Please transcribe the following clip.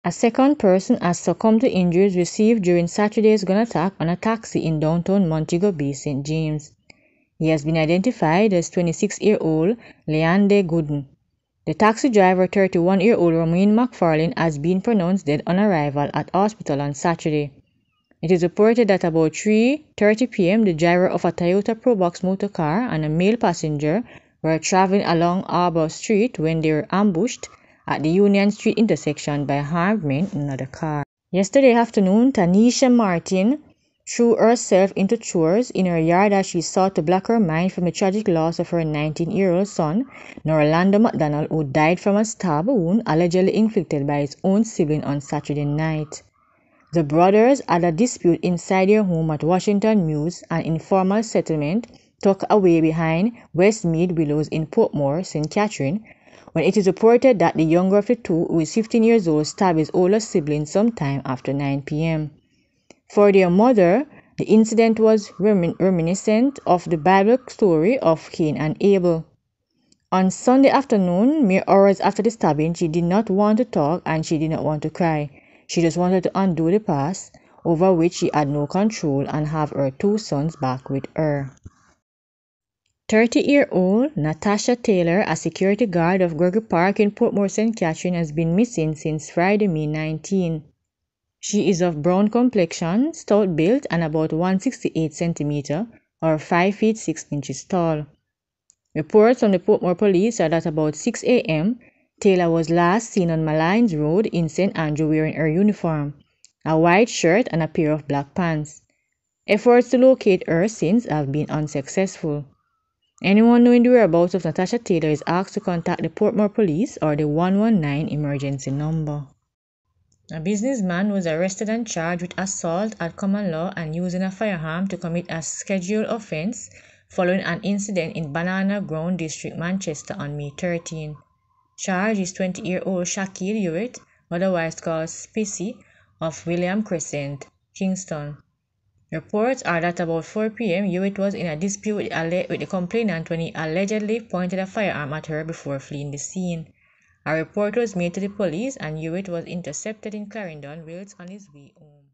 A second person has succumbed to injuries received during Saturday's gun attack on a taxi in downtown Montego Bay, St. James. He has been identified as 26-year-old Leande Gooden. The taxi driver, 31-year-old Romain McFarlane, has been pronounced dead on arrival at hospital on Saturday. It is reported that about 3:30 p.m. the driver of a Toyota Probox motor car and a male passenger were traveling along Arbor Street when they were ambushed at the Union Street intersection by armed men in another car. Yesterday afternoon, Tanisha Martin threw herself into chores in her yard as she sought to block her mind from the tragic loss of her 19-year-old son, Norlando McDonald, who died from a stab wound allegedly inflicted by his own sibling on Saturday night. The brothers had a dispute inside their home at Washington Mews, an informal settlement tucked away behind Westmead Willows in Portmore, St. Catherine, when it is reported that the younger of the two, who is 15 years old, stabbed his older sibling sometime after 9 p.m. For their mother, the incident was reminiscent of the Bible story of Cain and Abel. On Sunday afternoon, mere hours after the stabbing, she did not want to talk and she did not want to cry. She just wanted to undo the past, over which she had no control, and have her two sons back with her. 30-year-old Natasha Taylor, a security guard of Gregory Park in Portmore, St. Catherine, has been missing since Friday, May 19. She is of brown complexion, stout built, and about 168 centimeters, or 5 feet 6 inches tall. Reports from the Portmore police are that about 6 a.m., Taylor was last seen on Malines Road in St. Andrew wearing her uniform, a white shirt and a pair of black pants. Efforts to locate her since have been unsuccessful. Anyone knowing the whereabouts of Natasha Taylor is asked to contact the Portmore police or the 119 emergency number. A businessman was arrested and charged with assault at common law and using a firearm to commit a scheduled offense following an incident in Banana Ground District, Manchester on May 13. Charged is 20-year-old Shaquille Hewitt, otherwise called Spacey, of William Crescent, Kingston. Reports are that about 4 p.m. Hewitt was in a dispute with the complainant when he allegedly pointed a firearm at her before fleeing the scene. A report was made to the police and Hewitt was intercepted in Clarendon, Wales, on his way home.